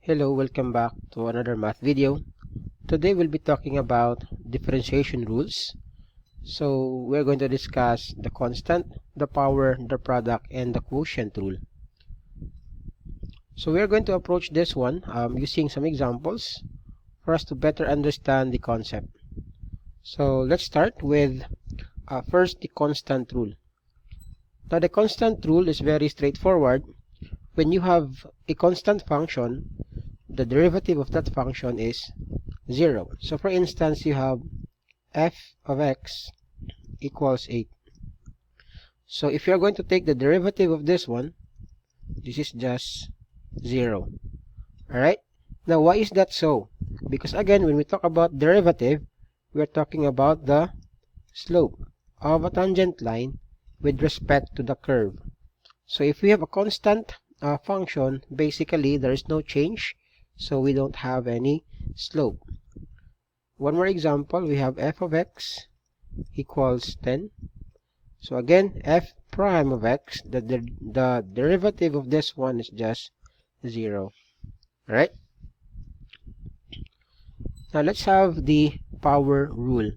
Hello, welcome back to another math video. Today we'll be talking about differentiation rules. So we're going to discuss the constant, the power, the product, and the quotient rule. So we're going to approach this one using some examples for us to better understand the concept. So let's start with first the constant rule. Now the constant rule is very straightforward. When you have a constant function, the derivative of that function is 0. So for instance, you have f of x equals 8. So if you're going to take the derivative of this one, this is just 0. Alright? Now why is that so? Because again, when we talk about derivative, we're talking about the slope of a tangent line with respect to the curve. So if we have a constant function, basically there is no change, so we don't have any slope. One more example, we have f of x equals 10. So again, f prime of x, the derivative of this one is just 0. Alright? Now let's have the power rule.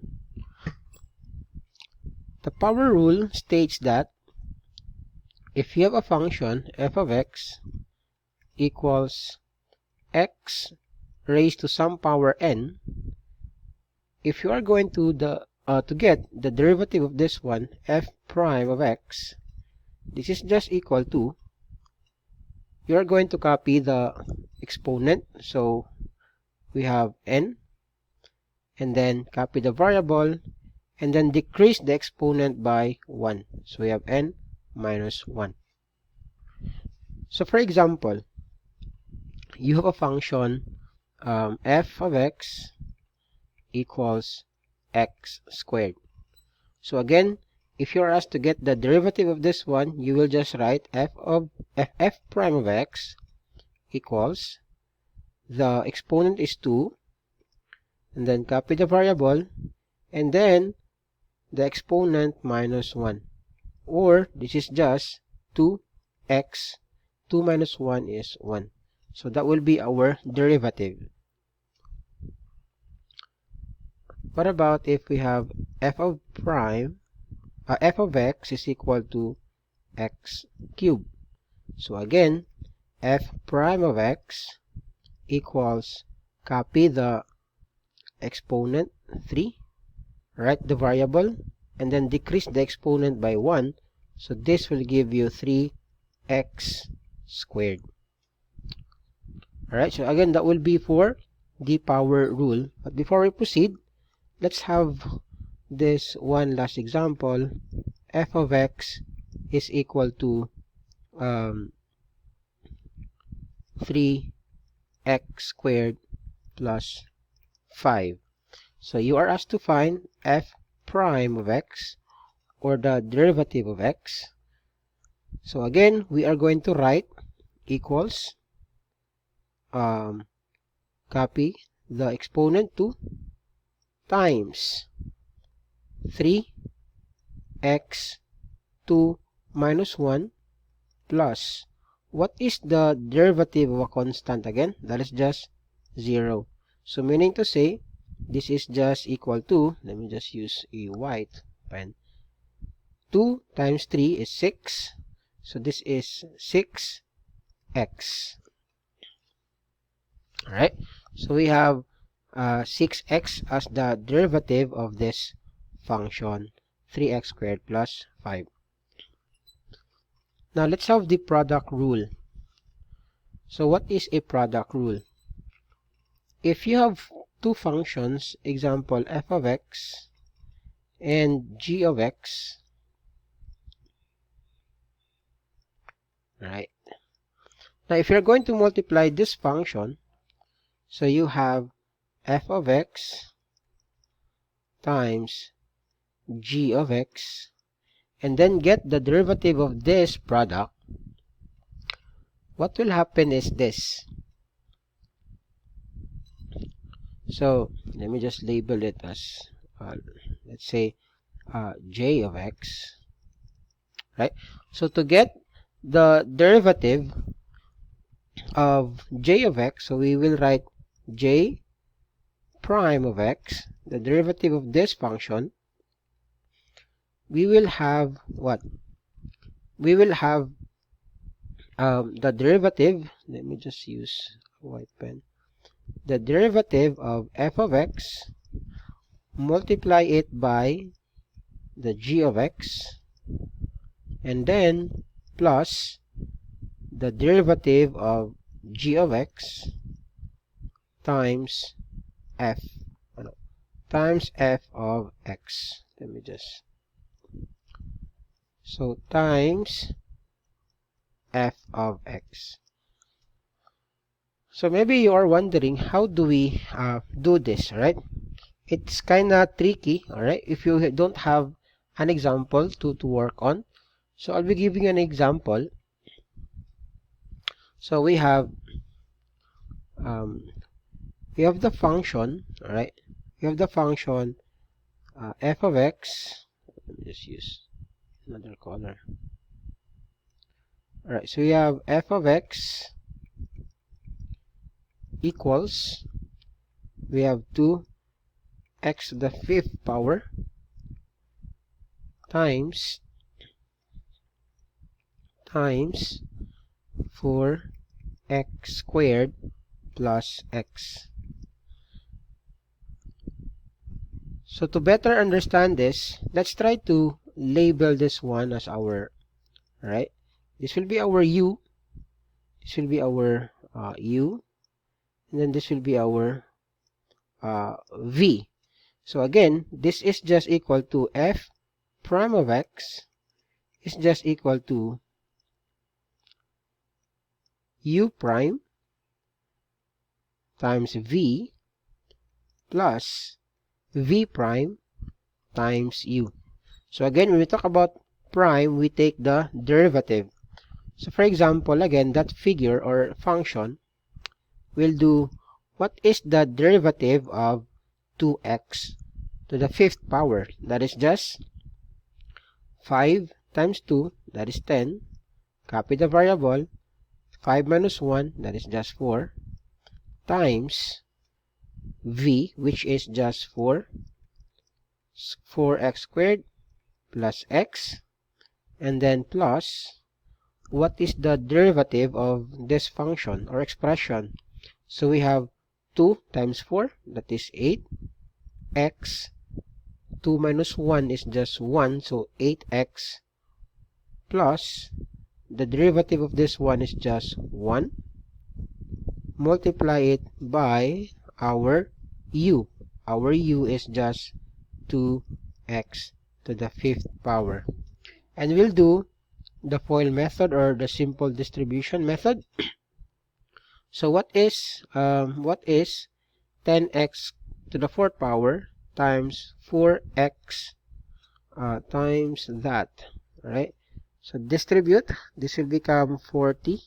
The power rule states that if you have a function f of x equals x raised to some power n, if you are going to get the derivative of this one, f prime of x, this is just equal to, you are going to copy the exponent, so we have n, and then copy the variable, and then decrease the exponent by 1, so we have n minus 1. So for example, you have a function f of x equals x squared. So again, if you are asked to get the derivative of this one, you will just write f prime of x equals, the exponent is 2, and then copy the variable, and then the exponent minus 1, or this is just 2x, 2 minus 1 is 1. So that will be our derivative. What about if we have f of x is equal to x cubed? So again, f prime of x equals, copy the exponent 3, write the variable, and then decrease the exponent by 1. So this will give you 3x squared. Alright, so again, that will be for the power rule. But before we proceed, let's have this one last example. F of x is equal to 3x squared plus 5. So you are asked to find f prime of x, or the derivative of x. So again, we are going to write equals, copy the exponent 2 times 3x 2 minus 1 plus, what is the derivative of a constant again? That is just 0. So meaning to say, this is just equal to, let me just use a white pen, 2 times 3 is 6. So this is 6x. Alright, so we have 6x as the derivative of this function, 3x squared plus 5. Now let's have the product rule. So what is a product rule? If you have two functions, example f of x and g of x, right? Now if you're going to multiply this function, so you have f of x times g of x, and then get the derivative of this product, what will happen is this. So let me just label it as, let's say, j of x, right? So to get the derivative, of j of x, so we will write j prime of x, the derivative of this function, we will have what? We will have the derivative, let me just use a white pen, the derivative of f of x, multiply it by the g of x, and then plus the derivative of g of x times f, times f of x. Let me just, so times f of x. So maybe you are wondering, how do we do this, right? It's kind of tricky, alright, if you don't have an example to work on. So I'll be giving you an example. So we have the function, alright, we have the function f of x. Let me just use another color. Alright, so we have f of x equals, we have 2x to the 5th power times 4x squared plus x. So to better understand this, let's try to label this one as our, right? This will be our u, this will be our u, and then this will be our v. So again, this is just equal to f prime of x is just equal to u prime times v plus v prime times u. So again, when we talk about prime, we take the derivative. So for example, again, that figure or function will do, what is the derivative of 2x to the 5th power? That is just 5 times 2, that is 10. Copy the variable, 5 minus 1, that is just 4, times v, which is just 4x squared plus x, and then plus, what is the derivative of this function or expression? So we have 2 times 4, that is 8x, 2 minus 1 is just 1, so 8x, plus the derivative of this one is just 1, multiply it by our u. Our u is just 2x to the 5th power. And we'll do the FOIL method or the simple distribution method. So what is 10x to the 4th power times 4x times that, right? So distribute, this will become 40x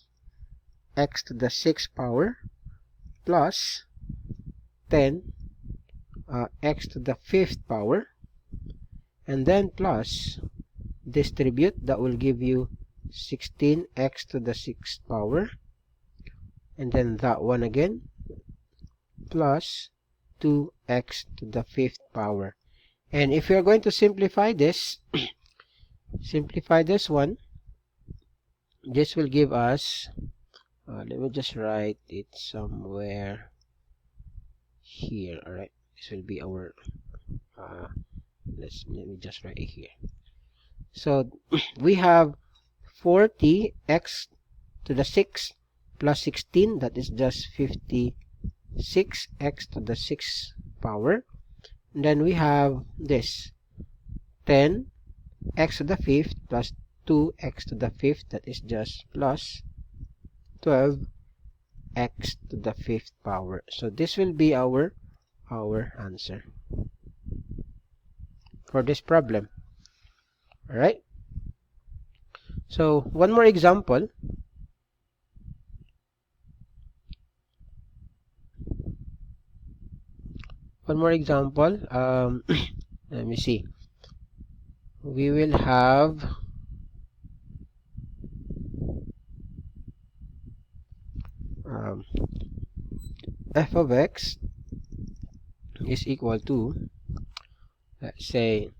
to the 6th power plus 10 x to the 5th power, and then plus distribute, that will give you 16x to the 6th power, and then that one again plus 2x to the 5th power. And if you're going to simplify this, simplify this one, this will give us, let me just write it somewhere here. Alright, this will be our let me just write it here. So we have 40x to the 6 plus 16, that is just 56x to the 6th power. And then we have this 10x to the 5th plus 2x to the 5th, that is just plus 12x to the 5th power. So this will be our answer for this problem. Alright, so one more example. Let me see. We will um, f of x is equal to, let's say,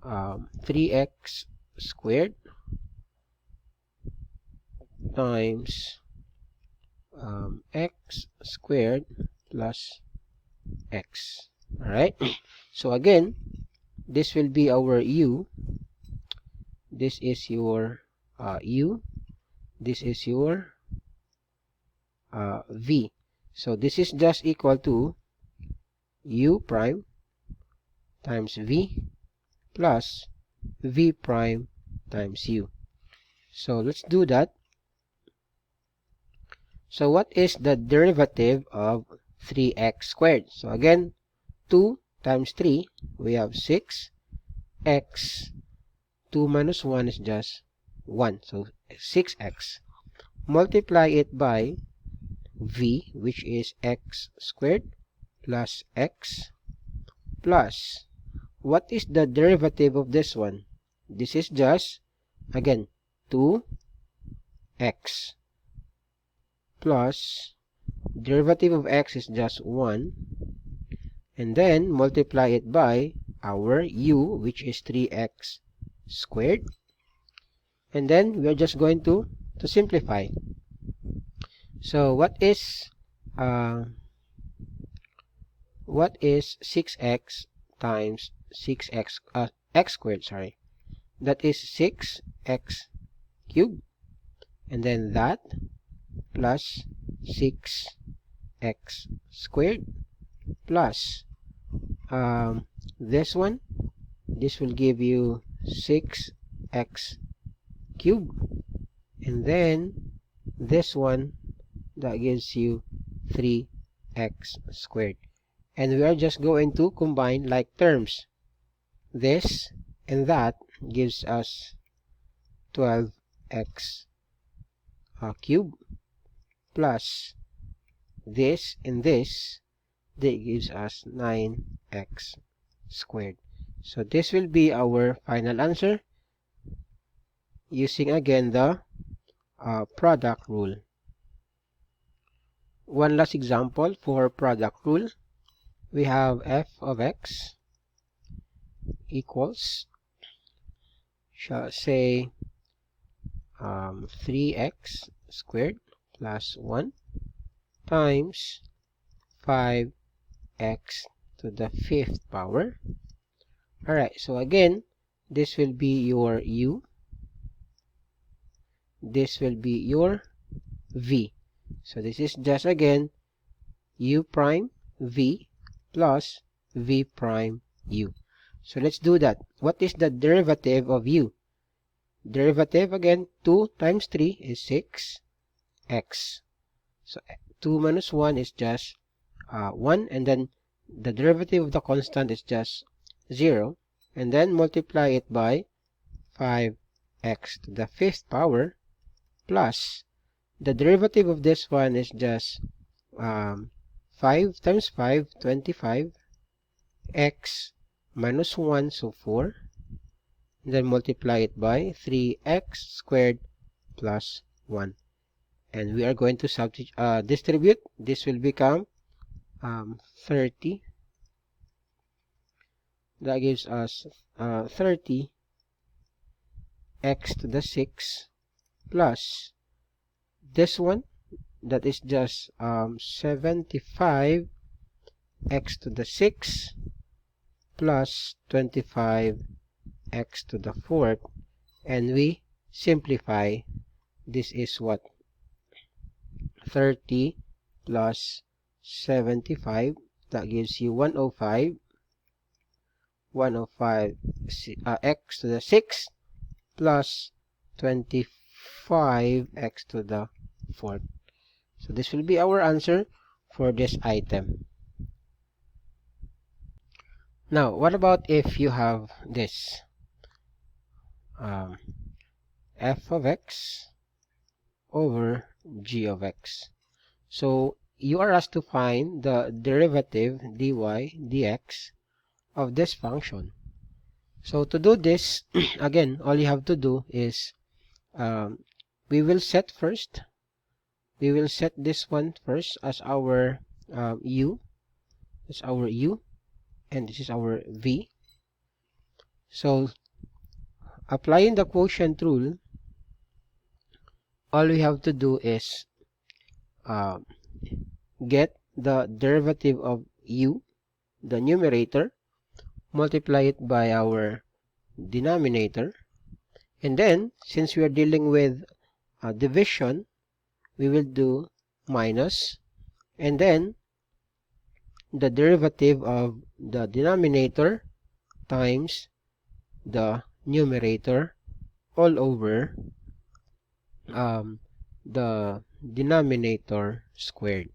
3x squared times x squared plus x. Alright, so again, this will be our u. This is your u. This is your v. So this is just equal to u prime times v plus v prime times u. So let's do that. So what is the derivative of 3x squared? So again, 2 times 3, we have 6. X, 2 minus 1 is just 1. So 6x. Multiply it by v, which is x squared plus x plus, what is the derivative of this one? This is just, again, 2x plus, derivative of x is just 1, and then multiply it by our u, which is 3x squared, and then we are just going to simplify. So what is 6x times 6x x squared, sorry, that is 6x cubed, and then that plus 6x squared plus this one, this will give you 6x cubed, and then this one, that gives you 3x squared. And we are just going to combine like terms. This and that gives us 12x cubed plus this and this, that gives us 9x squared. So this will be our final answer using again the product rule. One last example for product rule. We have f of x equals, shall say, 3x squared plus 1 times 5x to the 5th power. Alright, so again, this will be your u, this will be your v. So this is just again u prime v plus v prime u. So let's do that. What is the derivative of u? Derivative, again, 2 times 3 is 6x. So 2 minus 1 is just 1, and then the derivative of the constant is just 0, and then multiply it by 5x to the 5th power plus, the derivative of this one is just 5 times 5, 25, x minus 1, so 4, and then multiply it by 3x squared plus 1. And we are going to distribute. This will become 30. That gives us 30 x to the 6 plus this one, that is just 75 x to the 6 plus 25 x to the 4th, and we simplify. This is what? 30 plus 75, that gives you 105. 105 x to the 6 plus 25x to the 4th. So this will be our answer for this item. Now, what about if you have this f of x over g of x? So you are asked to find the derivative dy dx of this function. So to do this, again, all you have to do is we will set first we will set this one first as our u. That's our u, and this is our v. So applying the quotient rule, all we have to do is get the derivative of u, the numerator, multiply it by our denominator, and then since we are dealing with division, we will do minus, and then the derivative of the denominator times the numerator all over the denominator squared.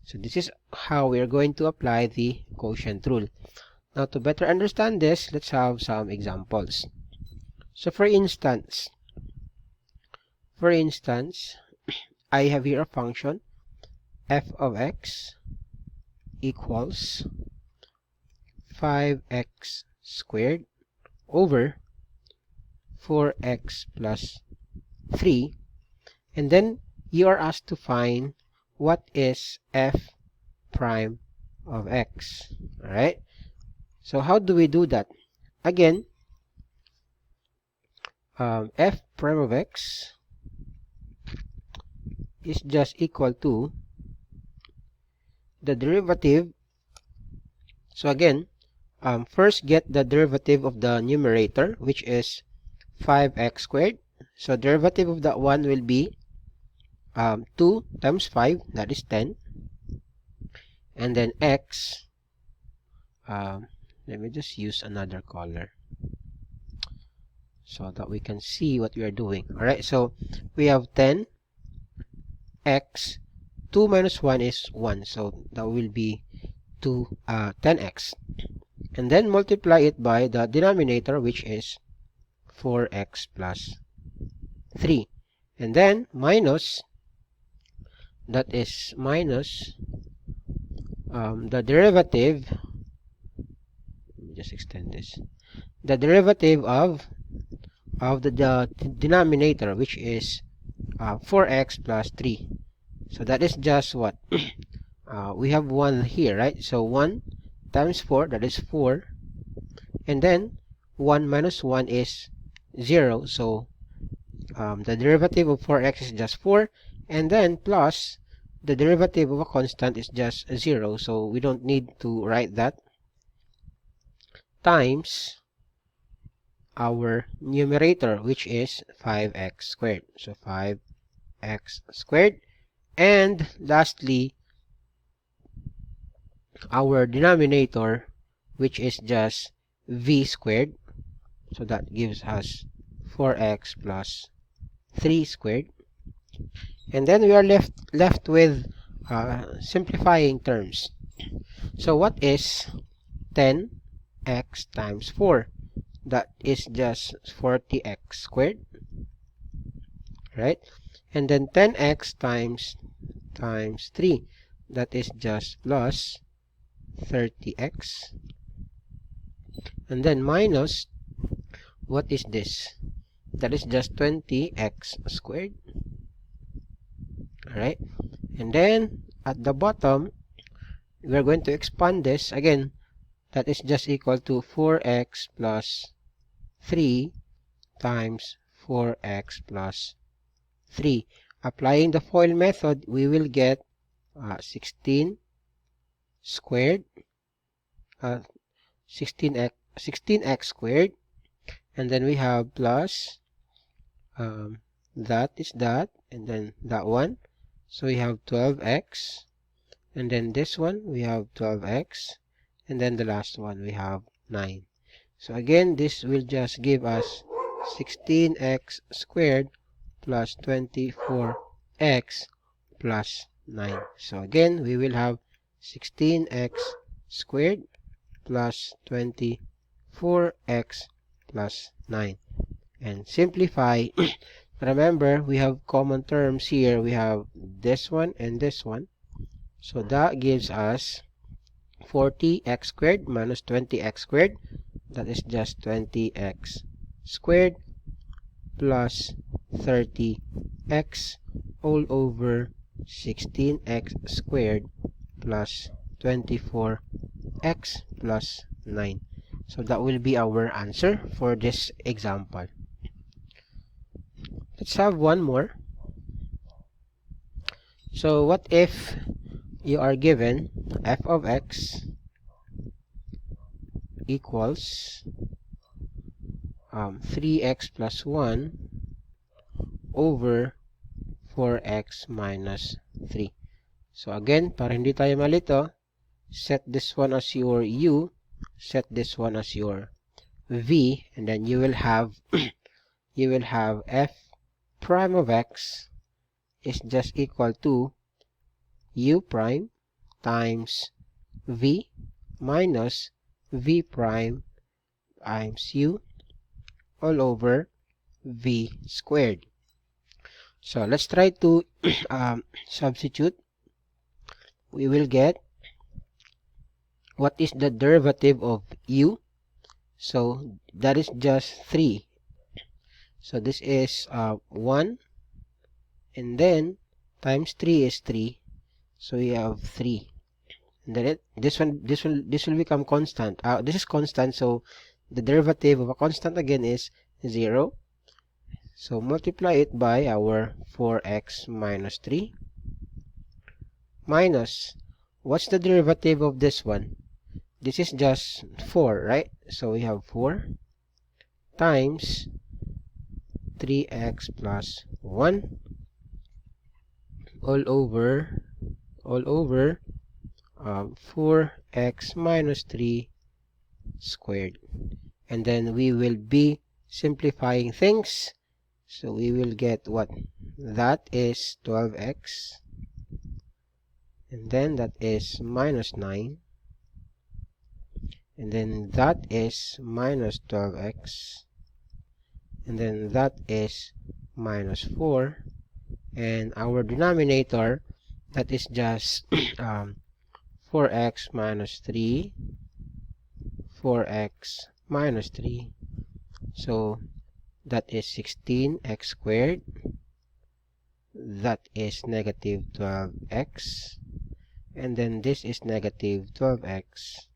So this is how we are going to apply the quotient rule. Now, to better understand this, let's have some examples. So for instance, I have here a function f of x equals 5x squared over 4x plus 3, and then you are asked to find what is f prime of x. Alright, so how do we do that? Again, f prime of x is just equal to the derivative. So again, first get the derivative of the numerator, which is 5x squared. So derivative of that one will be 2 times 5, that is 10. And then x, let me just use another color so that we can see what we are doing. Alright, so we have 10 x, 2 minus 1 is 1, so that will be 10x, and then multiply it by the denominator, which is 4x plus 3, and then minus, that is minus the derivative, let me just extend this, the derivative of the denominator, which is 4x plus 3. So that is just what? We have 1 here, right? So 1 times 4, that is 4. And then 1 minus 1 is 0. So the derivative of 4x is just 4. And then plus the derivative of a constant is just 0. So we don't need to write that. Times our numerator, which is 5x squared. So 5x squared. And lastly, our denominator, which is just v squared. So that gives us 4x plus 3 squared. And then we are left with simplifying terms. So what is 10x times 4? That is just 40x squared, right? And then 10x times 3, that is just plus 30x, and then minus, what is this? That is just 20x squared. Alright, and then at the bottom we are going to expand this again. That is just equal to 4x plus 3 times 4x plus 3. Applying the FOIL method, we will get 16 squared, 16x squared, and then we have plus that is that, and then that one. So we have 12x, and then this one we have 12x, and then the last one we have 9. So again, this will just give us 16x squared plus 24x plus 9. So again, we will have 16x squared plus 24x plus 9. And simplify. Remember, we have common terms here. We have this one and this one. So that gives us 40x squared minus 20x squared. That is just 20x squared plus 30x all over 16x squared plus 24x plus 9. So that will be our answer for this example. Let's have one more. So what if you are given f of x equals 3x plus 1 over 4x minus 3. So again, para hindi tayo malito, set this one as your u, set this one as your v, and then you will have f prime of x is just equal to u prime times v minus v prime times u all over v squared. So let's try to substitute. We will get what is the derivative of u. So that is just 3. So this is 1, and then times 3 is 3. So we have 3. And then this will become constant. This is constant, so the derivative of a constant again is 0. So multiply it by our 4x minus 3 minus, what's the derivative of this one? This is just 4, right? So we have 4 times 3x plus 1 all over 4x minus 3 squared. And then we will be simplifying things. So we will get what? That is 12x. And then that is minus 9. And then that is minus 12x. And then that is minus 4. And our denominator, that is just 4x minus 3. 4x minus 3. So that is 16x squared. That is negative 12x. And then this is negative 12x.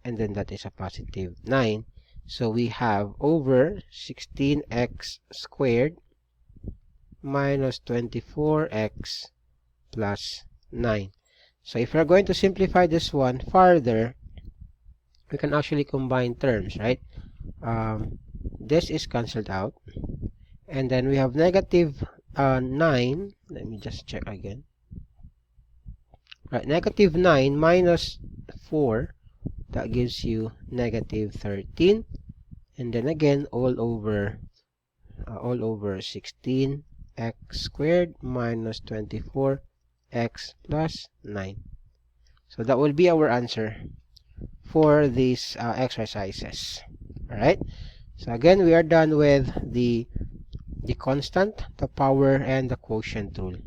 And then that is a positive 9. So we have over 16x squared minus 24x plus 9. So if we're going to simplify this one further, we can actually combine terms, right? This is cancelled out. And then we have negative 9. Let me just check again. Right, negative 9 minus 4, that gives you negative 13. And then again, all over 16x squared minus 24x plus 9. So that will be our answer for these exercises. Alright, so again, we are done with the constant, the power, and the quotient rule.